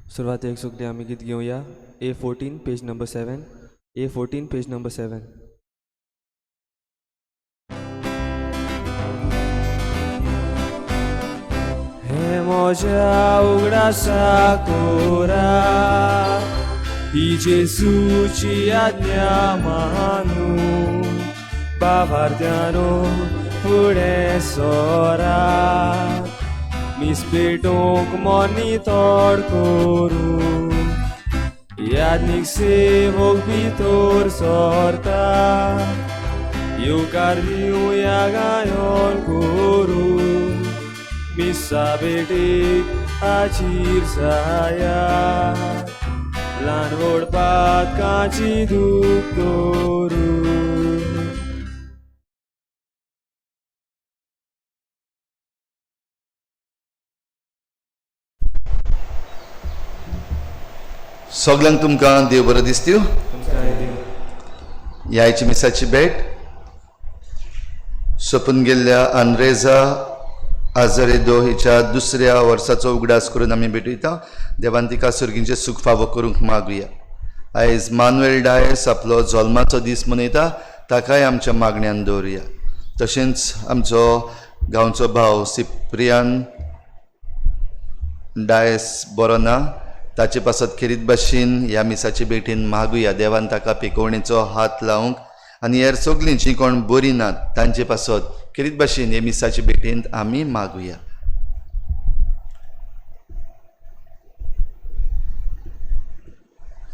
सुरवातेक सगळे आमी गीत घेवया. A14 page number 7. A14 page number 7. हे म्हज्या उगडासा कोरा ही जेसूची आज्ञा मानू बाभार्त्यानो फुडें सोरा मिस्पेटोंक मोनी तोड करू यादनीक सेवक भितर सोरता येवकार दिवया गायोन करू मिसा बेटीक आचीर जाया ल्हान व्हड पातकाची दूख दवरू. सगळ्यांक तुमकां देव बरो दिसत्यो. ह्याची मिसाची भेट सोपून गेल्ल्या आंद्रेजा आझारेदो हिच्या दुसऱ्या वर्साचो उगडास करून आमी भेटयता. देवान तिका सर्गींचे सूख फावो करूंक मागुया. आयज मानुएल डायस आपलो जल्माचो दीस मनयता, ताकाय आमच्या मागण्यांत दवरुया. तशेंच आमचो गांवचो भाव सिप्रियान डायस बरो ना, ताचे पासत खेरीत भाशेन ह्या मिसाची भेटीन मागुया. देवान ताका पिकोवणेचो हात लावंक आनी हेर सगळीं जीं कोण बरीं नात तांचे पासत खेरीत भाशेन हे मिसाची भेटींत आमी मागुया.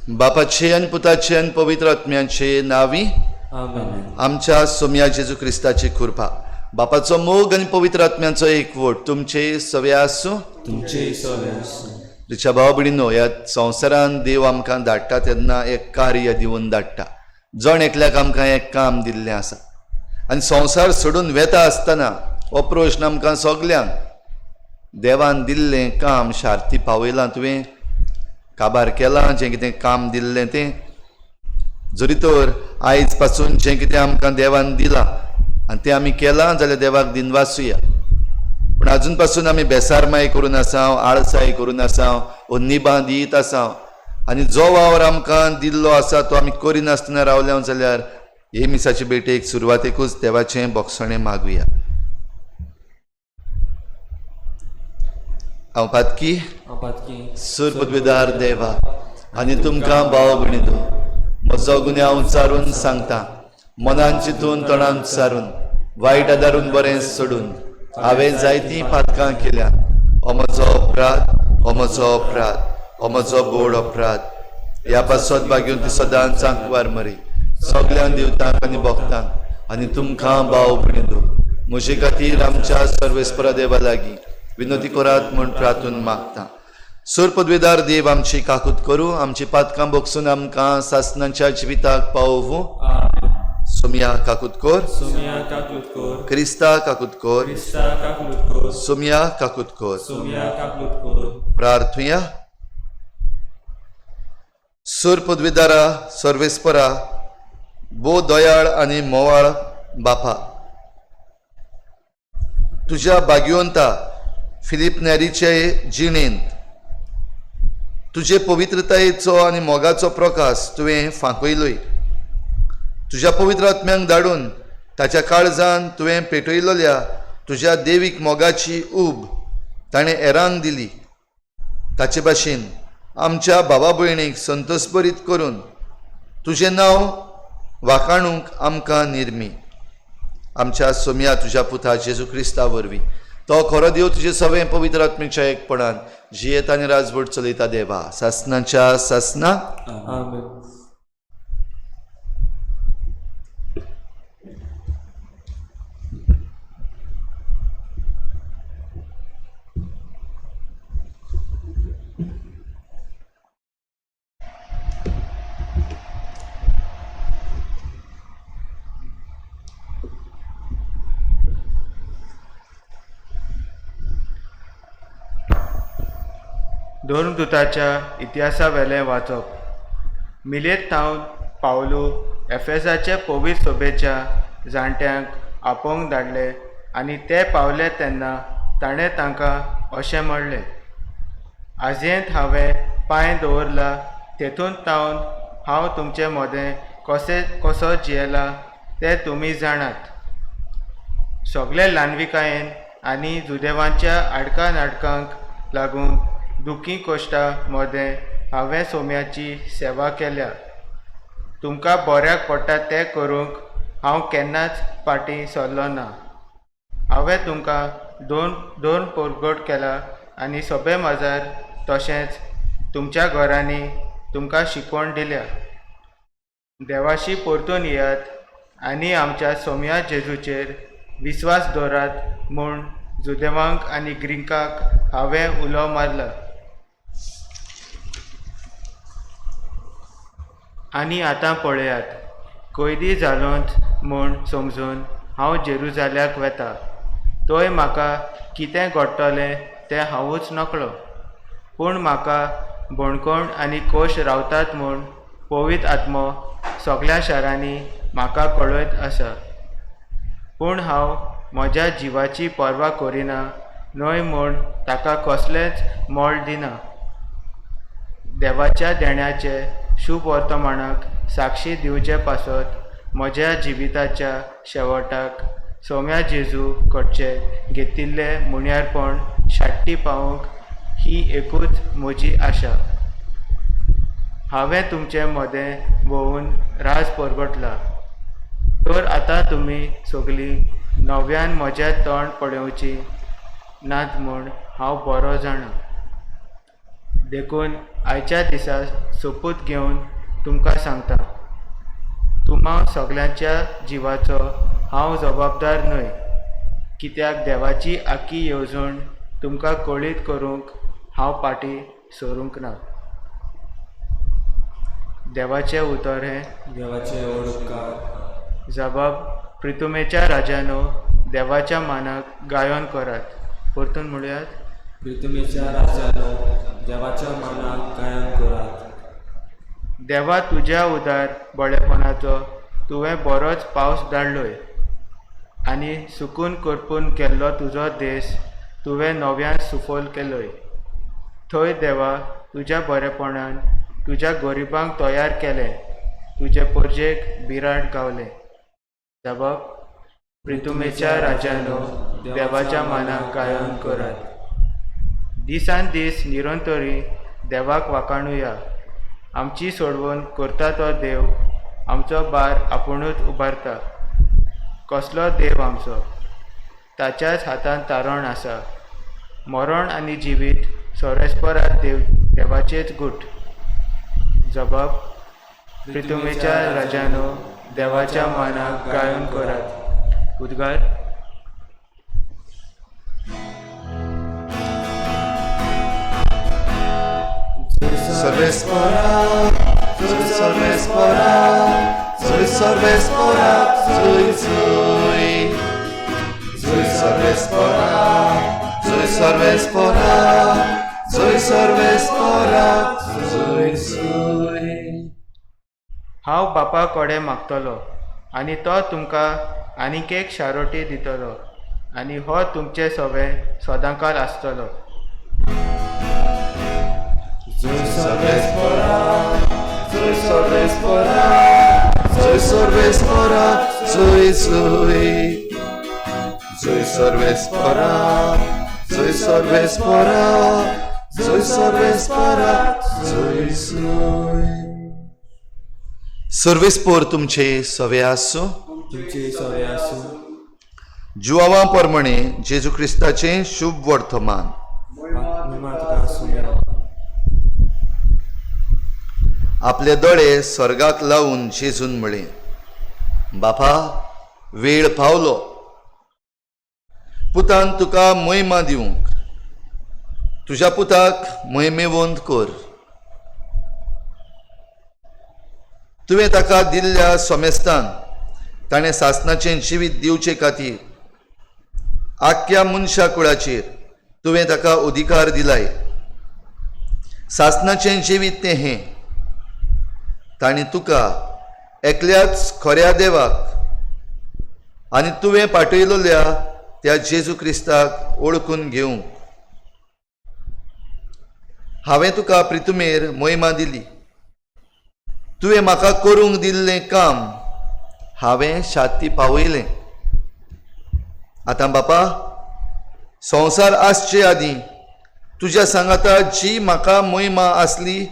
बापाचे आनी पुताचे आनी पवित्र आत्म्याचे नांवी आमेन. आमच्या सोम्या जेजू क्रिस्ताची कृपा, बापाचो मोग आनी पवित्र आत्म्याचो एकवट तुमचे सवे आसूं. तुमचे सवे आसूं. तुझ्या भाव भयणीनो, ह्या संवसारान देव आमकां धाडटा तेन्ना एक कार्य दिवन धाडटा. जण एकल्याक आमकां एक काम दिल्लें आसा आनी संवसार सोडून वेता आसतना हो प्रश्न आमकां सगल्यांक देवान दिल्लें काम शार्ती पावयलां. तुवें काबार केलां जें कितें काम दिल्लें तें. जरी तर आयज पासून जें कितें आमकां देवान दिलां आनी तें आमी केलां जाल्यार देवाक दिनवासुया. पूण आजून पासून आमी बेसारमाय करून आसांव, आळसाय करून आसांव, निबां दीत आसांव आनी जो वावर आमकां दिल्लो आसा तो आमी करिनासतना रावल्या जाल्यार हे मिसाची भेटेक सुरवातेकूच देवाचें बोगसणें मागुया. हांव पातकी सूर पदवीदार देवा आनी तुमकां भाव भयणीनो, म्हजो गुन्यांव उच्चारून सांगता. मनान चिंतून तोंडान उच्चारून वायट आदारून बरें सोडून हांवें जायतीं पातकां केल्यात. हो म्हजो अपराध, हो म्हजो अपराध, हो म्हजो बोड अपराध. ह्या पासत बागेवन ती सदांच आंकवार मरी सगळ्यांक दिवतांक आनी भोगतांक आनी तुमकां भाव भयणीनो, म्हजे खातीर आमच्या सर्वेस्परा देवा लागीं विनोदी करात म्हूण प्रार्थून मागता. सूर पदवीदार देव आमची काकूत करूं, आमची पातकां भोगसून आमकां सासणाच्या जिविताक पावोवूं. सोम्या काकूत कोर, सोम्या काकूत कोर. क्रिस्ता काकूत कोर, क्रिस्ता काकूत कोर. सोम्या काकूत कोर. सोम्या काकूत कोर. प्रार्थुया. सूर पदवीदारा सर्वेस्परा, बो दयाळ आनी मोवाळ बापा, तुज्या भाग्यवंता फिलीप नॅरीचे जिणेंत तुजे पवित्रतायेचो आनी मोगाचो प्रकाश तुवें फांकयलोय. तुज्या पवित्र आत्म्यांक धाडून ताच्या काळजान तुवें पेटयलोल्या तुज्या देवीक मोगाची ऊब ताणें हेरांक दिली. ताचे भाशेन आमच्या भावा भयणीक संतोशभरीत करून तुजें नांव वाखाणूंक आमकां निर्मी. आमच्या सोम्या तुज्या पुता जेजू क्रिस्ता वरवीं तो खरो देव तुजे सवें पवित्र आत्मेच्या एकपणान जियेत आनी राजवट चलयता देवा सासणाच्या सासना. आमेन. धर्मदूताच्या इतिहासा वेलें वाचप. मिलेत थावन पावलो एफेसाचे पवित्र सभेच्या जाणट्यांक आपोवंक धाडले आनी ते पावले तेन्ना ताणें तांकां अशें म्हणलें, आजयेंत हांवें पांय दवरला तेतून तावन हांव तुमचे मदें कसो जियेला ते तुमी जाणात. सगळे ल्हानविकायेन आनी जुदेवांच्या आडकांक लागून दुखी कोश्टा मदें हांवें सोम्याची सेवा केल्या. तुमकां बऱ्याक पडटा तें करूंक हांव केन्नाच फाटीं सरलो ना. हांवें तुमकां दोन परगट केला आनी सोबे माजार तशेंच तुमच्या घरांनी तुमकां शिकवण दिल्या. देवाशी परतून येयात आनी आमच्या सोम्या जेजूचेर विस्वास दवरात म्हूण जुदेवांक आनी ग्रीकांक हांवें उलो मारला. आनी आतां पळयात, कैदी जालोंत म्हूण समजून हांव जेरुजाल्याक वेता. थंय म्हाका कितें घडटलें तें हांवूच नकळो. पूण म्हाका बणकोण आनी कोश रावतात म्हूण पवित्र आत्मो सगळ्या शारांनी म्हाका कळयत आसा. पूण हांव म्हज्या जिवाची पर्वा करिना न्हय म्हूण ताका कसलेंच मोल दिना. देवाच्या देण्याचे शुभ वर्तमानाक साक्षी दिवचे पासत म्हज्या जिविताच्या शेवटाक सोम्या जेजू कडचे घेतिल्ले मुण्यारपण शाट्टी पावूंक ही एकूच म्हजी आशा. हांवें तुमचे मदें भोवून राज परगटला. तर आतां तुमी सगळीं नव्यान म्हजें तोंड पळोवची नात म्हूण हांव बरो जाणा. देखून आयच्या दिसा सोपूत घेवन तुमकां सांगता, तुम्हा सगळ्यांच्या जिवाचो हांव जबाबदार न्हय, कित्याक देवाची आखी येवजण तुमकां कळीत करूंक हांव फाटीं सरूंक ना. देवाचें उतर हें देवाचे ओडकार. जबाब प्रितुमेच्या राजानो देवाच्या मानाक गायन करात. परतून म्हणयात, प्रितुमेच्या राजानो देवाच्या मानाक गायन करात. देवा तुज्या उदार बळेपणाचो तुवें बरोच पावस धाडलोय आनी सुकून करपून केल्लो तुजो देश तुवें नव्यान सुफोल केलोय. थंय देवा तुज्या बरेपणान तुज्या गरिबांक तयार केलें, तुजे परजेक बिराड गावलें. जबाब प्रितुमेच्या राजानो देवाच्या मानाक गायन करात. दिसान दीस निरंतरी देवाक वाखाणुया. आमची सोडवण करता तो देव आमचो बार आपुणूच उबारता. कसलो देव आमचो, ताच्याच हातांत तारण आसा. मरण आनी जिवीत सोरेस्परात देवाचेच गूट. जबाब प्रितुमेच्या राजानो देवाच्या मानाक गायन करात. उद्गार Sorvespora, sorvespora, sorvespora, sorvespora, sorvespora, sorvespora. हांव बापा कडेन मागतलो आनी तो तुमकां आनीक एक शारोटी दितलो आनी हो तुमचे सवे सदांकाल आसतलो. Sorvespora, sorvespora, sorvespora, sorvespora, sorvespora, sorvespora. सर्वेस्पोर तुमचे सवे आसूं. तुमचे सवे आसूं. जुवावां प्रमाणे जेजू क्रिस्ताचे शुभ वर्तमान. महिमा तुका आसूं. आपले दोळे स्वर्गाक लावून जेजून म्हळें, बापा वेळ पावलो. पुतान तुका महिमा दिवंक. तुज्या पुताक महिमेवंत कर. तुवें ताका दिल्ल्या सोमेस्तान ताणें सासणाचें जिवीत दिवचे खातीर आख्या मनशा कुळाचेर तुवें ताका अधिकार दिलाय. सासणाचें जिवीत तें हें. ताणें तुका एकल्याच खऱ्या देवाक आनी तुवें पाठयलेल्या त्या जेजू क्रिस्ताक ओळखून घेवंक हांवें तुका प्रितुमेर मोहिमा दिली. तुवें म्हाका करूंक दिल्लें काम हांवें शाती पावयलें. आतां बापा, संवसार आसचे आदीं तुज्या सांगाता जी म्हाका मोहिमा आसली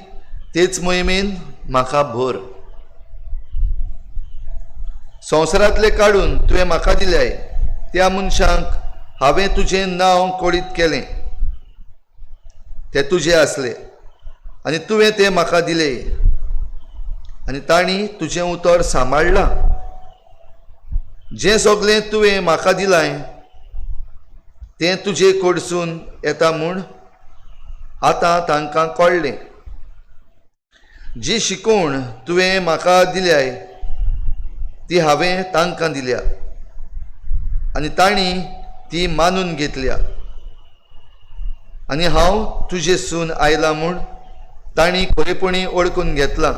तेच मोहिमेन म्हाका भर. संवसारांतले काडून तुवें म्हाका दिल्याय त्या मनशांक हांवें तुजें नांव कोडीत केलें. ते तुजें आसले आनी तुवें तें म्हाका दिलें आनी तांणी तुजें उतर सांबाळ्ळां. जें सगलें तुवें म्हाका दिलां तें तुजे कडसून येता म्हूण आतां तांकां कळ्ळें. जी शिकवण तुवें म्हाका दिल्याय ती हांवें तांकां दिल्या आनी तांणी ती मानून घेतल्या. आनी हांव तुजे सून आयलां म्हूण तांणी खरेपणी ओळखून घेतलां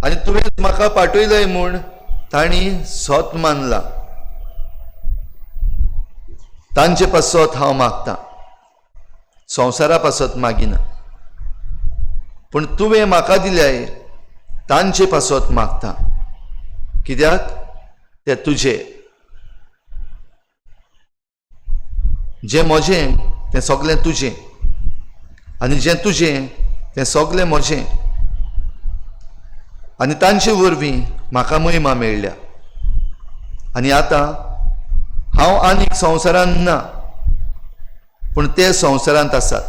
आनी तुवें म्हाका पाठयलय म्हूण तांणी सोत मानलां. तांचे पासत हांव मागतां, संवसारा पासत मागिना. पूण तुवें म्हाका दिल्याय तांचे पासत मागतां, कित्याक ते तुजे. जें म्हजें तें सगलें तुजें आनी जें तुजें तें सगलें म्हजें. आनी तांचे वरवीं म्हाका महिमा मेळ्ळ्या. आनी आतां हांव आनीक संवसारांत ना, पूण ते संवसारांत आसात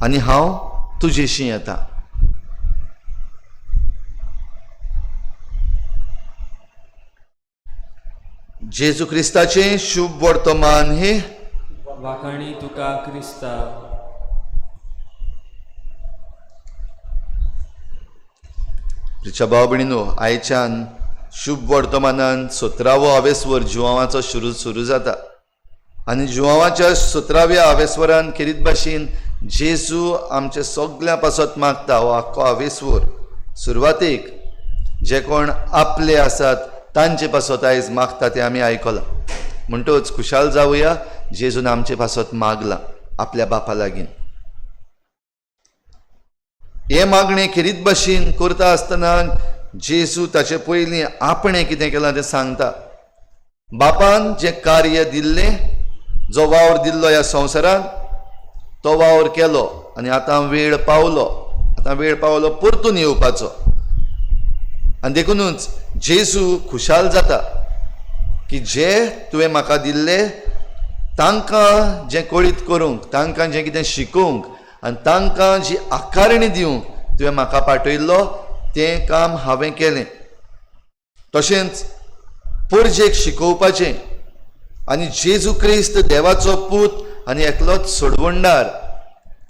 आनी हांव तुजेशी येतां. जेजू क्रिस्ताचें शुभ वर्तमान हे वाखाणी तुका क्रिस्ता. प्रिच्या भाव भयणीनो, आयच्यान शुभ वर्तमानान 17वो हावेसवर जुवांवाचो सुरू जाता आनी जुवांवाच्या 17व्या हावेसवरान खेरीत भाशेन जेजू आमचे सगळ्यां पासत मागता. हो आख्खो हावेसवर सुरवातेक जे कोण आपले आसात तांचे पासत आयज मागता ते आमी आयकलां. म्हणटच खुशाल जावया, जेजून आमचे पासत मागला आपल्या बापा लागीं. हे मागणें खेरीत भाशेन करता आसतना जेजू ताचे पयलीं आपणें कितें केलां तें सांगता. बापान जें कार्य दिल्लें, जो वावर दिल्लो ह्या संवसारांत तो वावर केलो आनी आतां वेळ पावलो परतून येवपाचो. आनी देखूनच जेजू खुशाल जाता की जे तुवें म्हाका दिल्लें तांकां जें कळीत करूंक, तांकां जें कितें शिकोवंक आनी तांकां जी आकारणी दिवंक तुवें म्हाका पाठयल्लो तें काम हांवें केलें. तशेंच परजेक शिकोवपाचें आनी जेजू क्रिस्त देवाचो पूत आनी एकलोच सोडवणदार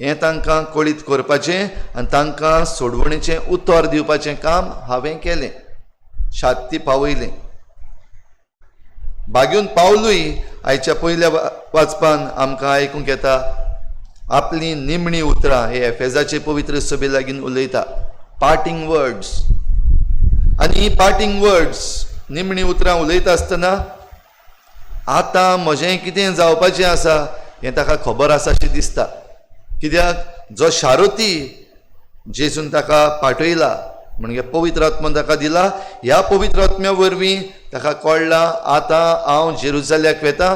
हें तांकां कळीत करपाचें आनी तांकां सोडवणेचें उतर दिवपाचें काम हांवें केलें, शाती पावयलें. बागेवन पावलूय आयच्या पयल्या वाचपान आमकां आयकूंक येता आपली निमणी उतरां हे एफेजाचे पवित्र सभे लागीं उलयता, पार्टिंग वर्ड्स. आनी ही पार्टिंग वर्ड्स निमणी उतरां उलयता आसतना आतां म्हजें कितें जावपाचें आसा हें ताका खबर आसाशें दिसता. कित्याक जो शारोती जेजून ताका पाठयला म्हणजे पवित्र आत्मा ताका दिला, ह्या पवित्र आत्म्या वरवीं ताका कळ्ळां आतां हांव जेरुसलेमाक वेतां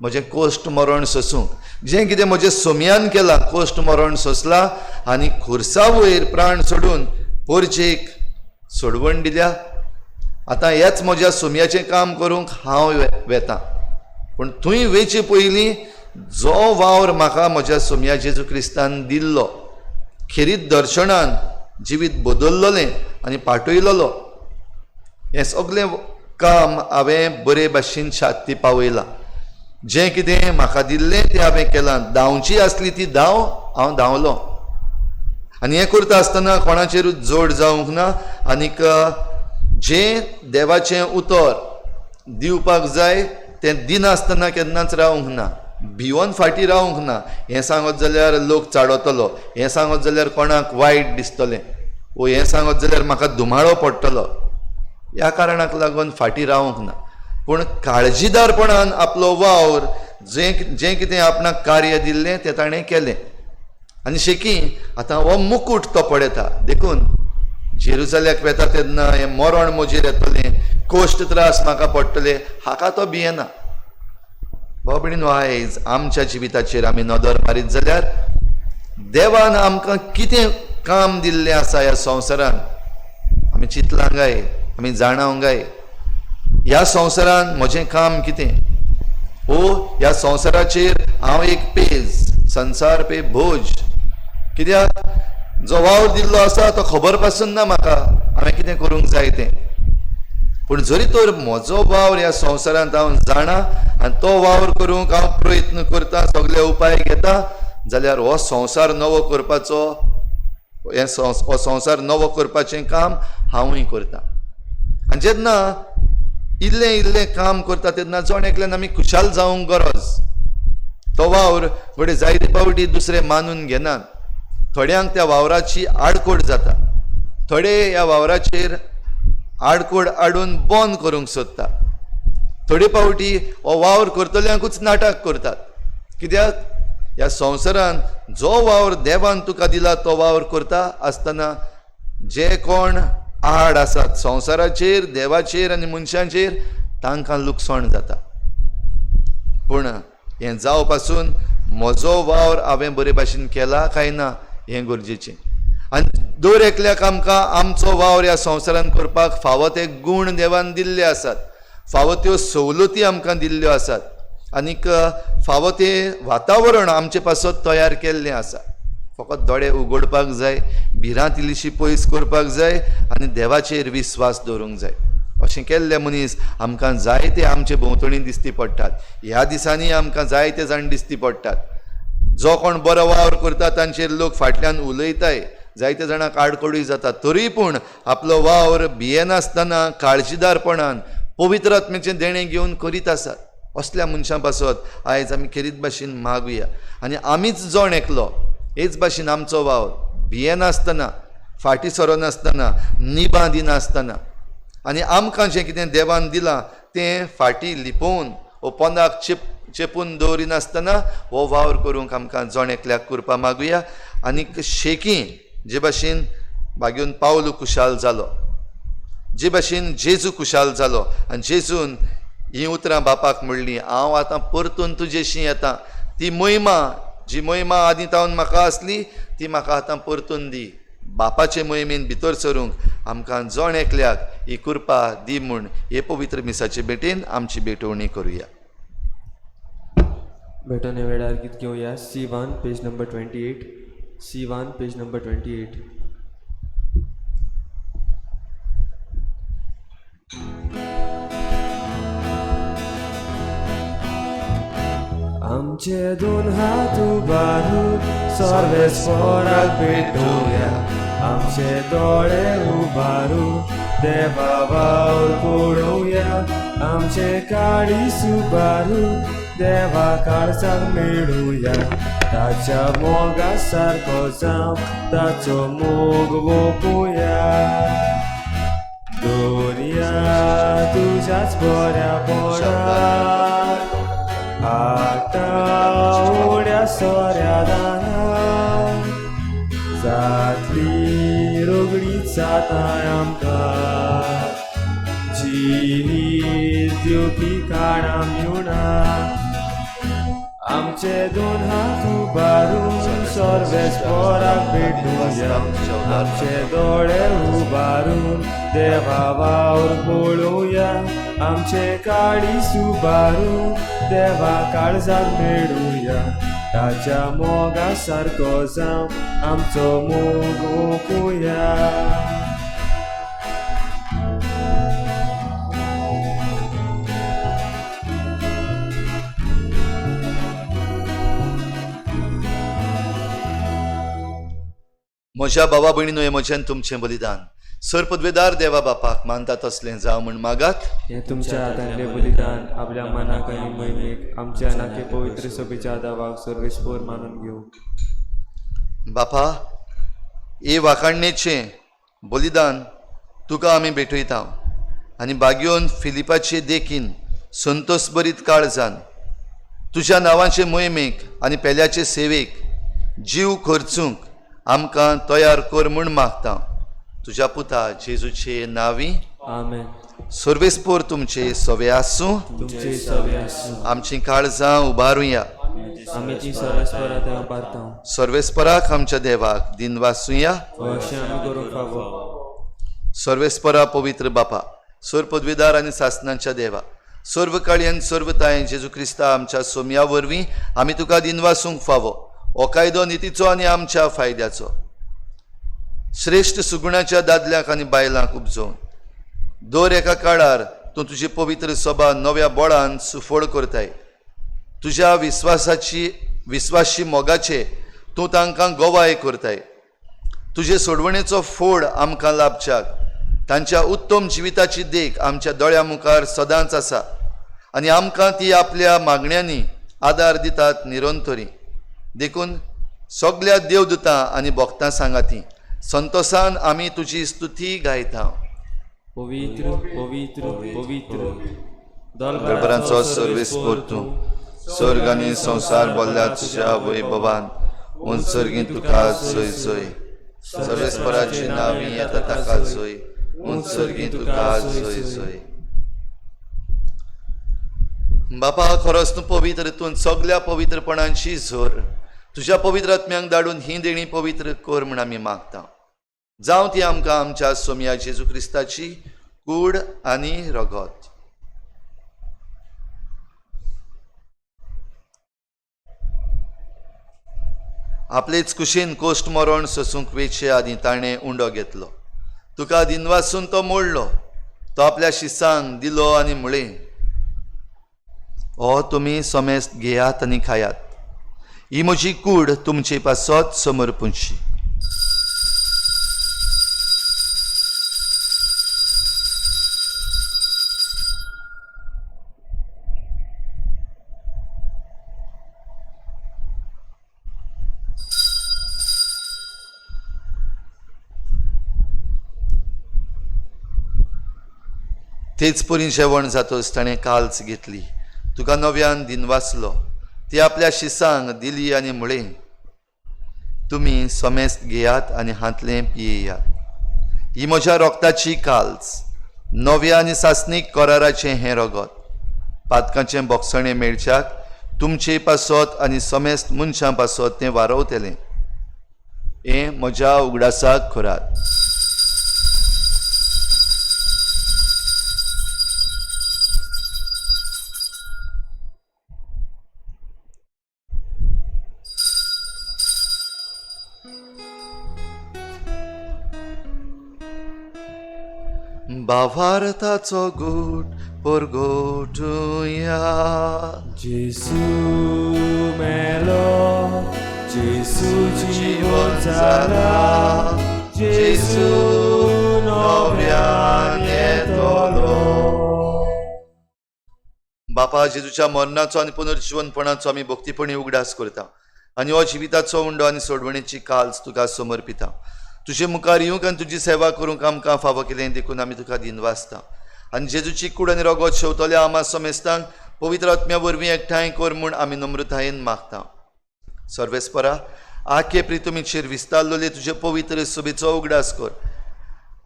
म्हजें कोश्ट मरण सोसूंक. जें कितें म्हजें सोम्यान केलां कोश्ट मरण सोंसलां आनी खुर्सा वयर प्राण सोडून परजेक सोडवण दिल्या. आतां हेच म्हज्या सोम्याचें काम करूंक हांव वेतां. पूण थंय वेचे पयलीं जो वावर म्हाका म्हज्या सोम्या जेजू क्रिस्तान दिल्लो, खेरीत दर्शनान जिवीत बदल्लोलें आनी पाठयलोलो, हें सगलें काम हांवें बरे भाशेन शाती पावयलां. जें कितें म्हाका दिल्लें तें हांवें केलां. धांवची आसली ती धांव हांव धांवलो आनी हें करता आसतना कोणाचेरूच जोड जावंक ना. आनीक जें देवाचें उतर दिवपाक जाय तें दिनासतना केन्नाच रावंक ना, भिवोन फाटीं रावंक ना. हें सांगत जाल्यार लोक चाडवतलो, हें सांगत जाल्यार कोणाक वायट दिसतलें, वो हें सांगत जाल्यार म्हाका धुमाळो पडटलो, ह्या कारणाक लागून फाटीं रावंक ना. पूण काळजीदारपणान आपलो वावर जें कितें आपणाक कार्य दिल्लें तें ताणें केलें. आनी शेकी आतां हो मुकूट तो पळयता देखून जेरुसल्याक वेता तेन्ना हें मरण म्हजेर येतलें, कोश्ट त्रास म्हाका पडटले, हाका तो भियेना. भाव भयणीनो, आयज आमच्या जिविताचेर आमी नदर मारीत जाल्यार देवान आमकां कितें काम दिल्लें आसा ह्या संवसारान आमी चिंतलां काय, आमी जाणाव काय. ह्या संवसारान म्हजें काम कितें? ह्या संवसाराचेर हांव एक पेज, संसार पे भोज. कित्याक जो वावर दिल्लो आसा तो खबर पासून ना म्हाका हांवें कितें करूंक जाय तें. पूण जरी तर म्हजो वावर ह्या संवसारांत हांव जाणा आनी तो वावर करूंक हांव प्रयत्न करता, सगळे उपाय घेता, जाल्यार हो संवसार नवो करपाचो, हो संवसार नवो करपाचें काम हांवूय करता. आनी जेन्ना इल्लें इल्लें काम करता तेन्ना जण एकल्यान आमी खुशाल जावंक गरज. तो वावर घडये जायते पावटी दुसरे मानून घेनात. थोड्यांक त्या वावराची आडकोड जाता, थोडे ह्या वावराचेर आडकोड हाडून बंद करूंक सोदता. थोडे पावटी हो वावर करतल्यांकूच नाटक करतात. कित्याक ह्या संवसारान जो वावर देवान तुका दिला तो वावर करता आसतना जे कोण आड आसात संवसाराचेर, देवाचेर आनी मनशांचेर, तांकां लुकसाण जाता. पूण हें जाव पासून म्हजो वावर हांवें बरे भाशेन केला काय ना हें गरजेचें. आनी दर एकल्याक आमकां आमचो वावर ह्या संवसारान करपाक फावो ते गूण देवान दिल्ले आसात, फावो त्यो सवलती आमकां दिल्ल्यो आसात, आनीक फावो तें वातावरण आमचे पासत तयार केल्लें आसा. फकत दोळे उगडपाक जाय, भिरांत इल्लीशी पयस करपाक जाय आनी देवाचेर विस्वास दवरूंक जाय. अशें केल्ले मनीस आमकां जायते आमचे भोंवतणी दिश्टी पडटात. ह्या दिसांनी आमकां जायते जाण दिश्टी पडटात. जो कोण बरो वावर करता तांचेर लोक फाटल्यान उलयताय, जायते जाणांक आडकोडूय जाता. तरी पूण आपलो वावर भियेनासतना काळजीदारपणान पवित्र आत्म्याचें देणें घेवन करीत आसात. असल्या मनशां पासत आयज आमी खेरीत भाशेन मागुया आनी आमीच जण एकलो हेच भाशेन आमचो वावर भियेनासतना, फाटीं सरोनासतना, निबां दिनासतना आनी आमकां जें कितें देवान दिलां तें फाटीं लिपोवन वो पोंदाक चेपून दवरिनासतना हो वावर करूंक आमकां जण एकल्याक करपा मागुया. आनीक शेकी जे भाशेन भाग्यून पावलू खुशाल जालो, जे भाशेन जेजू खुशाल जालो आनी जेजून हीं उतरां बापाक म्हणलीं, हांव आतां परतून तुजेशी येतां, ती महिमा जी महिमा आदीं तावन म्हाका आसली ती म्हाका आतां परतून दी. बापाचे मोहिमेन भितर सरूंक आमकां जण एकल्याक ही कृपा दी म्हूण हे पवित्र मिसाचे भेटेन आमची भेटवणी करुया. भेटोवणे वेळार गीत घेवया. C1 page number 28. C1 page number 28. आमचे दोन हात उबारून सर्वेस्पराक भेटोया. आमचे दोळे उबारून देवा वावर पळोवया. आमचे काळीस उबारून देवा काळजाक मेळुया. ताच्या मोगा सारको जावं ताचो मोग ओपुया. दोरया तुज्याच बऱ्या पोटार आतां उड्या सोऱ्या दानार जातली रोगडीच जाताय आमकां. जिवीत दिवपी काळां मिवना. आमचे दोन हात उबारून सर्वेस्पराक भेटुया. आमचे दोळे उबारून देवा वावर पळोवया. आमचे काळीस उबारून देवा काळजाक मेळुया. ताच्या मोगा सारको जावं आमचो मोग ओपुया. म्हज्या भावा भयणीनो, हे म्हजें तुमचें बलिदान सरपदवेदार देवा बापाक मानता तसलें जावं म्हूण मागात. हे तुमच्या हातांतले बलिदान आपल्या मनाक आनी मोहिमेक आमच्या नाके पवित्र सभेच्या दावाक सर्वेस्पर मानून घेऊ. बापा, हे वाखाणणेचें बलिदान तुका आमी भेटयता आनी बागयोन फिलिपाचे देखीन संतोष भरीत काळजान तुज्या नांवाचे मोहिमेक आनी पेल्याचे सेवेक जीव खर्चूंक आमकां तयार कर म्हूण मागता तुज्या पुता जेजूचे नांवी. आमेन. सर्वेस्पोर तुमचे सवे आसूं. तुमचे सवे आसूं. आमची काळजां उबारुया. आमी ती सरस्वरा देवा पारता. सर्वेस्पराक आमच्या देवाक दिन वाचुया. अशें आमी करूंक फावो. सर्वेस्परा पवित्र बापा, सर पदवीदार आनी सासणांच्या देवा, सर्व काळी आनी सर्व ताय जेजू क्रिस्ता आमच्या सोम्या वरवीं आमी तुका दिन वाचूंक फावो. हो कायदो नितीचो आनी आमच्या फायद्याचो. श्रेष्ठ सुगुणाच्या दादल्याक आनी बायलांक उपजोवन दर एका काळार तूं तुजी पवित्र सभा नव्या बळान सुफोड करताय. तुज्या विस्वासी मोगाचे तूं तांकां गोवाय करताय. तुजे सोडवणेचो फोड आमकां लाभच्याक तांच्या उत्तम जिविताची देख आमच्या दोळ्या मुखार सदांच आसा आनी आमकां ती आपल्या मागण्यांनी आदार दितात निरंतरी. देखून सगळ्या देवदूतां आनी भक्तां सांगाती संतोषान आमी तुजी स्तुती गायता. पवित्र पवित्र पवित्र दरबारांचो सर्वेस्पोर तूं, स्वर्ग आनी संवसार बोल्ल्या तुज्या वैभवान उंचर्गी तुका जय जय. सर्वेस्पराची नांवी येता ताका जय, उंचर्गी तुका जय जय. बापा, खरोच तूं पवित्र, तूं सगळ्या पवित्रपणांची झर तुज्या पवित्र आत्म्यांक धाडून ही देणी पवित्र कर म्हूण आमी मागता. जावं ती आमकां आमच्या सोम्या जेजू क्रिस्ताची कूड आनी रगत. आपलेच कुशीन कोश्ट मरण सोसूंक वेचे आदी ताणें उंडो घेतलो. तुका दिन वाचून तो मोडलो. तो आपल्या शिसांक दिलो आनी म्हळें, हो तुमी समेस्त घेयात आनी खायात. ही म्हजी कूड तुमचे पासत समर्पूंची. तेच परी जेवण जातोच ताणें काल्च घेतली. तुका नव्यान दिन वाचलो. ती आपल्या शिसांक दिली आनी म्हळें, तुमी समेस्त घेयात आनी हातलें पियेयात. ही म्हज्या रोगताची काल्च, नव्या आनी सासणीक कराराचें हें रगत. पातकांचें बोगसणें मेळच्याक तुमचे पासत आनी समेस्त मनशां पासत तें वारवतलें. हें म्हज्या उगडासाक खोरात. भावार्थाचो घोट परगोटुया. जेसू मेलो, जेसू जीवन जाला, जेसू नव्यान येतलो. बापा, जेजूच्या मरणाचो आनी पुनर्जीवनपणाचो आमी भक्तीपणी उगडास करता आनी हो जिविताचो उंडो आनी सोडवणेची काल्च तुका समर्पिता. तुजे मुखार येवंक आनी तुजी सेवा करूंक आमकां फावो केलें देखून आमी तुका दिन वाचता. आनी जेजूची कूड आनी रगत शेवतल्या आमा समेस्तांक पवित्र आत्म्या वरवीं एकठांय कर म्हूण आमी नम्रतायेन मागता. सर्वेस्परा, आखे प्रितुमीचेर विस्तारलोले तुजे पवित्र सभेचो उगडास कर.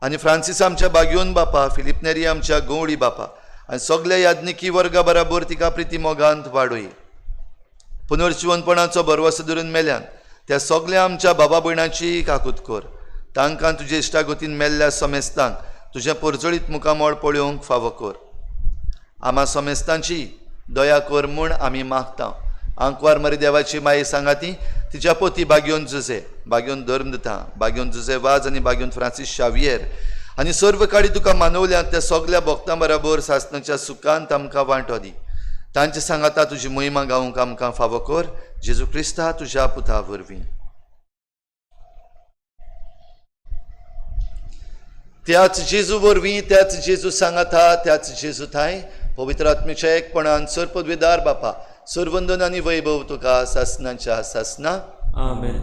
आनी फ्रांसीस आमच्या बागयोन बापा, फिलिप नेरी आमच्या गवळी बापा आनी सगळ्या याज्ञिकी वर्गा बराबर तिका प्रिती मोगांत वाडोय. पुनर्जीवनपणाचो भरवसो धरून मेल्यान त्या सगळ्या आमच्या बाबा भयणांची काकूत कर. तांकां तुजे इश्टागतीन मेल्ल्या समेस्तांक तुजें परजळीत मुखामळ पळोवंक फावो कर. आमा समेस्तांची दया कर म्हूण आमी मागता. आंकवार मरे देवाची माई सांगाती तिच्या पोती बागयोन जुजे, बागयोन धर्मदता, बागयोन जुजे वाज आनी बागयोन फ्रांसीस शावियर आनी सर्व काळी तुका मानवल्यांत त्या सगळ्या भक्तां बराबर सासणाच्या सुखांत आमकां वांटो दी. तांचे सांगाता तुजी महिमा गावंक आमकां फावो कर. जेजू क्रिस्ता तुज्या पुता वरवीं. त्याच जेजू वरवीं, त्याच जेजू सांगाता, त्याच जेजू थाय पवित्र आत्म्याच्या एकपणान सर पदवीदार बापा, सर्वंदन आनी वैभव तुका सासणाच्या सासना. आमेन.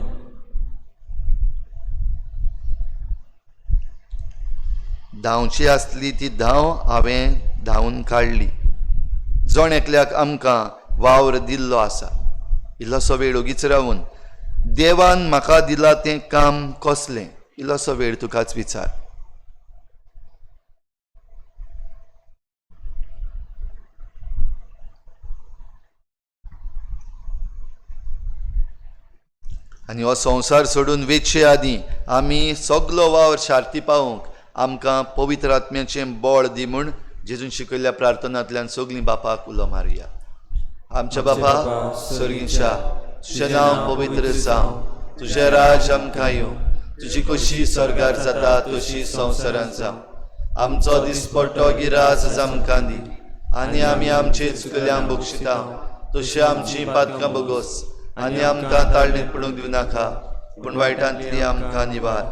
धांवची आसली ती धांव हांवें धांवन काडली. जण एकल्याक आमकां वावर दिल्लो आसा. इल्लोसो वेळ ओगीच रावून देवान म्हाका दिला तें काम कसलें इल्लोसो वेळ तुकाच विचार. आनी हो संवसार सोडून वेचे आदीं आमी सगलो वावर शार्ती पावूंक आमकां पवित्र आत्म्याचें बळ दी म्हूण जेजून शिकयल्ल्या प्रार्थनांतल्यान सगलीं बापाक उलो मारया. आमच्या बापा स्वर्गीच्या, तुजें नांव पवित्र जावं, तुजें राज आमकां येवं, तुजी कशी स्वर्गार जाता तशी संवसारांत जावं. आमचो दिसपट्टो गिरास आज आमकां दी, आनी आमी आमचे चुकल्यांक बक्षिता तशी आमची पातकां बगोस, आनी आमकां ताळणेत पडूंक दिवं नाका, पूण वायटांतली आमकां निवार.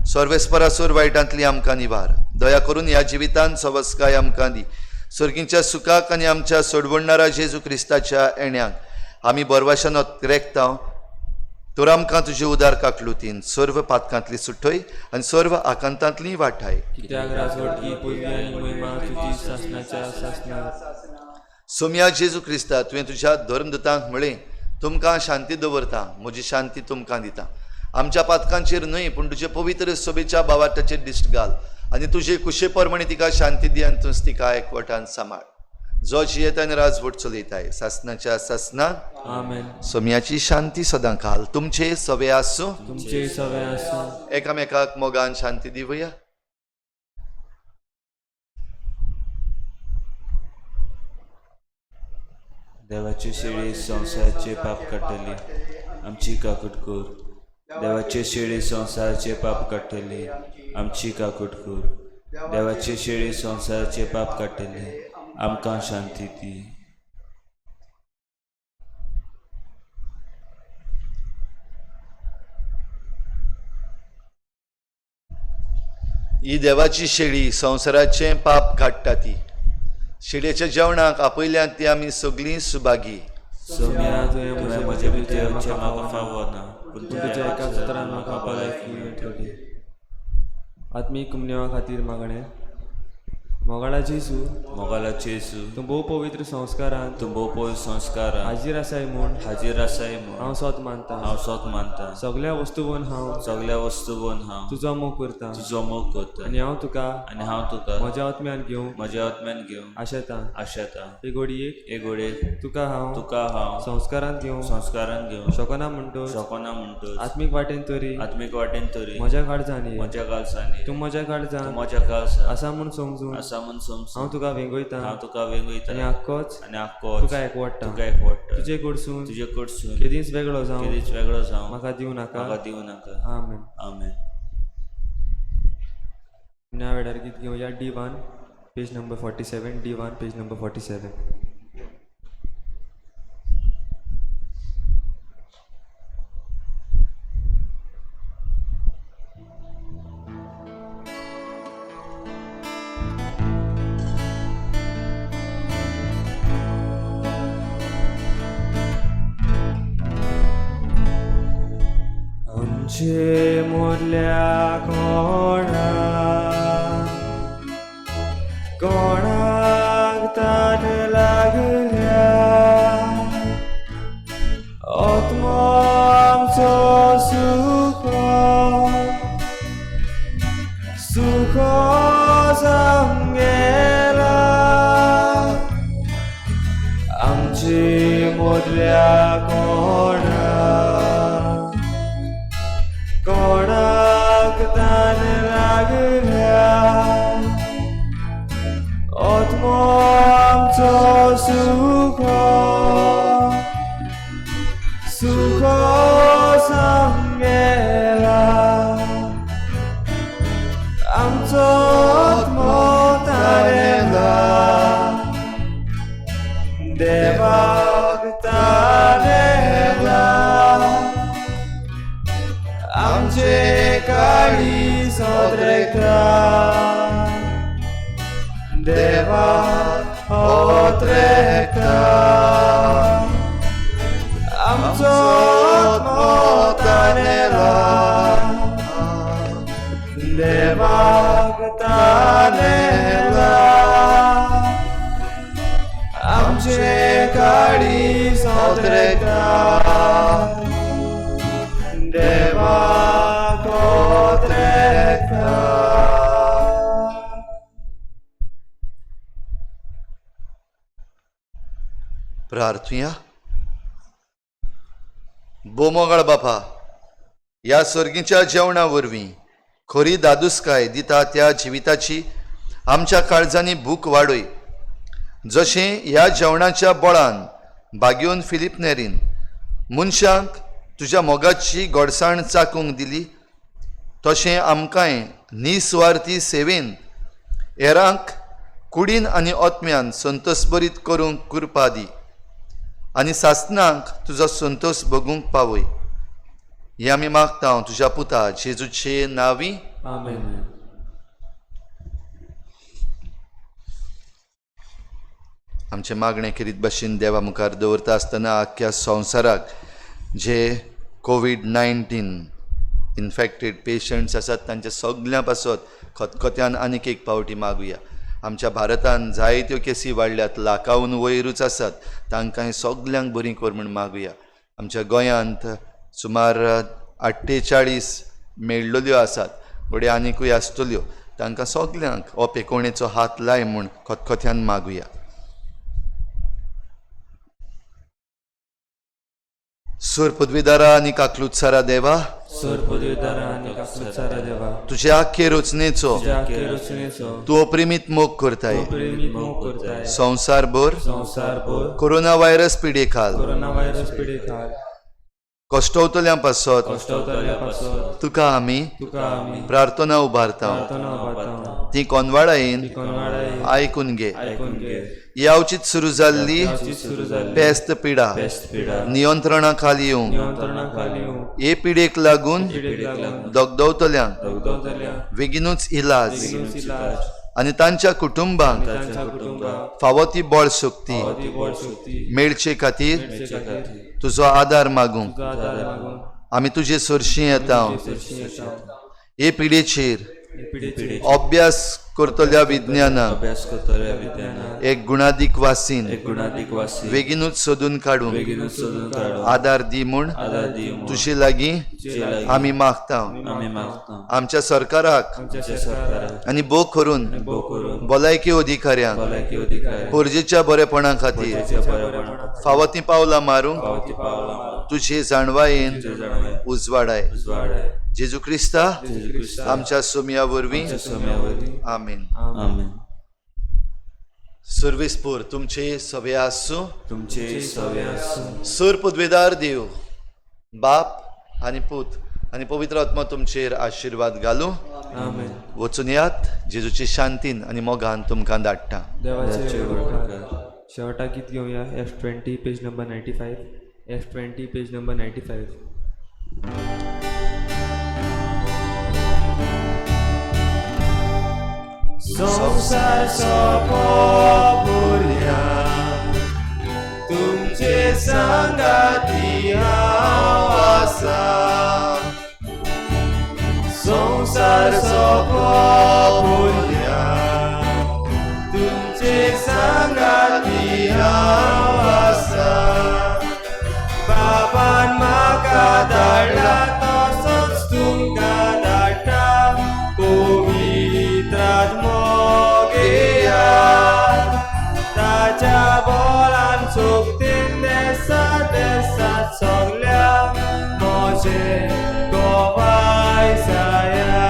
सर्वेस्परासूर वायटांतली आमकां निवार. दया करून ह्या जिवितांत सवस्काय आमकां दी. सर्गीच्या सुखाक आनी आमच्या सोडवणणारा जेजू क्रिस्ताच्या येण्याक आमी बरवाशान रेखताव. तर आमकां तुजे उदार काकलुतीन सर्व पातकांतली सुटय आनी सर्व आकांतांतली वाटाय. कित्याक राजवटकी पुर्वी आनी महिमा तुजी शासनाच्या शासनात. सोम्या जेजू क्रिस्ता तुवें तुज्या धर्मदूतांक म्हळें, तुमकां शांती दवरता, म्हजी शांती तुमकां दिता. आमच्या पातकांचेर न्हय पूण तुजे पवित्र सोबेच्या बावाटाचेर दिश्ट घाल, आनी तुजे कुशे प्रमाणे तिका शांती दी आनी तूं तिका एकवटान सांबाळ. जो जियेता आनी राजवट चलयताय सासनाच्या सासनाक. आमेन. सोम्याची शांती सदां घाल. तुमचे सवे आसूं. तुमचे सवे आसूं. एकामेकाक मोगान शांती दिवया. देवाचे शेळी संसाराचे पाप काडटली आमची काकूट कोर. देवाचे शेळी संसाराचे पाप काडटली आमची काकूट कोर. देवाचे शेळी संसाराचे पाप काडटली आमकां शांती दी. ही देवाची शेळी संसाराचे पाप काडटा ती. शेळयेच्या जेवणाक आपयल्यांत ती आमी सगळीं सुभागी. सोम्या तुवें म्हजे भितर म्हाका फावो ना, पूण तुज्या एका सत्रान म्हाका भलायकी ठेवली. आत्मीक कुमनेवा खातीर मागणें. मोगाळा जेजू, मोगाला चेसू, तूं भोव पवित्र संस्कारांत तूं भोव पवित्र संस्कारांत हाजीर आसाय म्हूण हाजीर आसाय म्हूण हांव सोत मानता. हांव सोत मानता. सगळ्या वस्तूवन हांव सगळ्या वस्तूंवन हांव तुजो मोग करता, तुजो मोग करता, आनी हांव तुका आनी हांव तुका म्हज्या आत्म्यान घेवंक म्हज्या आत्म्यान घेवन आशेता. आशेता. हे घडयेक हे घोडेक तुका हांव तुका हांव संस्कारांत घेवंक संस्कारान घेवन शकना म्हणटोच शकना म्हणटोच आत्मीक वाटेन तरी आत्मीक वाटेन तरी म्हज्या काळजांनी म्हज्या काळजांनी तूं म्हज्या तूं काळजांत म्हज्या काळजांत आसा म्हूण समजून आसा म्हूण समजून हांव तुका वेंगयता हांव तुका वेगयता आनी आख्खोच आनी आख्खो तुका एकवडटा. तुका एकवडटा. तुजे कडसून तुजे कडसून केदींच वेगळो जावं केदीच वेगळो जावं म्हाका दिवं नाका. म्हाका दिवं नाका. आमेन. आमेन. ह्या वेळार गीत घेवया D1 page number 47. D1 page number 47. आमचे मोरल्या कोणाक तान लागल्या, आत्मो आमचो सुख जावं गेला. आमची मोरल्या कोणाक तान लागल्या, आत्मो आमचो सुख जावं गेला. आमचो आत्मो तारेला, देवाक तारेला. आमचे काळी सोदरेता, देवा होत्रेता. आमचो आत्मो तारेला, देवाक तारेला. आमचे काळी सोदरेता, प्रार्थुया. बोमोगळ बापा, ह्या सर्गीच्या जेवणा वरवीं खरी दादूसकाय दिता त्या जिविताची आमच्या काळजांनी भूक वाडय. जशें ह्या जेवणाच्या बळान बागेवन फिलीप नेरीन मनशांक तुज्या मोगाची गोडसाण चाकूंक दिली, तशें आमकांय निस्वार्थी सेवेन हेरांक कुडीन आनी ओतम्यान संतोषभरीत करूंक कृपा दी आनी सासनांक तुजो संतोष भोगूंक पावय. हें आमी मागता तुज्या पुता जेजूचे नांवी. आमेन. आमचे मागणे करीत भाशेन देवा मुखार दवरता आसतना आख्या संवसाराक जे कोविड-19 इन्फेक्टेड पेशंट्स आसात तांच्या सगळ्यां पासत खतखत्यान आनीक एक पावटी मागुया. आमच्या भारतान जायत्यो केसी वाडल्यात, लाखाहून वयरूच आसात, तांकां सगल्यांक बरी कर म्हूण मागुया. आमच्या गोंयांत सुमार 48 मेळ्ळल्यो आसात, फुडें आनिकूय आसतल्यो. तांकां सगल्यांक हो पेकोणेचो हात लाय म्हूण खतखत्यान मागुया. सूर पदवीदारा आनी काकलुतसारा देवा, सर पदवीदारा आनी काकलुतसारा देवा, तुज्या आख्खे रचनेचो तुज्या आख्खे रचनेचो तूं अप्रिमीत मोग करताय. प्रेमीत मोग करताय. संवसारभर संवसारभर कोरोना व्हायरस पिडे खाल कोरोना व्हायरस पिडे खाल कश्टवतल्यां पासत कश्टवतल्या पासत तुका आमी तुका आमी प्रार्थना उबारता. प्रार्थना उबारता. ती कोनवाडायेन कोनवाडायेन आयकून घे. आयकून घे. यावचीत सुरू जाल्ली याची सुरू जाल्ली पेस्त पिडा पेस्ट पिडा नियंत्रणा खाली येवंक नियंत्रणाखाली येवं हे पिडेक लागून पिडेक लागून दगदवतल्यांक दगदवतल्या बेगीनूच इलाज बेगीनूच इलाज आनी तांच्या कुटुंबांक तांच्या कुटुंबाक फावो ती बळ शक्ती फावती बळ शक्ती मेळचे खातीर मेळचे खातीर तुजो आदार मागूंक तुजो आदार मागून आमी तुजे सरशी येता. चडशीं येता. हे पिडेचेर हे पिडेचेर अभ्यास करतल्या विज्ञानाक अभ्यास करतल्या विद्यानाक एक गुणादीक वासीन एक गुणाधिक वासी बेगीनूच सोदून काडून बेगीनूच सोदून काडून आदार दी म्हूण आदार दी म्हूण तुजे लागीं तुजे लागीं आमी मागता. आमी मागता. आमच्या सरकाराक आमच्या सरकाराक आनी भोव करून भोव करून भलायकी अधिकाऱ्यांक भलायकी अधिकारी गरजेच्या बरेपणा खातीर बरेपणाक फावो ती पावलां मारूंक पावती पावला तुजे जाणवायेन जाणवाय उजवाडाय. उजवाडाय. जेजू क्रिस्ता जेजू क्रिस्त आमच्या सोम्या वरवीं. आमच्या सोम्यावरवीं. आमीन. आमेन. सर्वेस्पूर तुमचे सवे आसूं. तुमचे सवे आसूं. सूर पदवीदार देव बाप आनी पूत आनी पवित्र आत्मा तुमचेर आशिर्वाद घालूं. आमेन. वचून यात जेजूची शांतीन आनी मोगान तुमकां धाडटा. देवाचे उपकार. शेवटा गीत घेवया. F20 page number 95. F20 page number 95. संसार सोपोवया तुमचे संगाती हांव आसा. संसार सोपोवया तुमचे संगाती हांव आसा. बाबान म्हाका धाडला तसोच तुमकां धाडटा. पवित्रात मोगेया ताच्या बोलान सोबतीन देसात देसात सगल्या मोजे गोवाय जाया.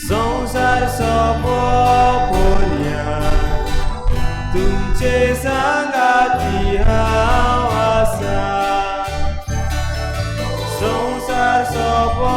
संसार सोपोवया तुमचे सांगाती हांव आसा. संसार सोपोवया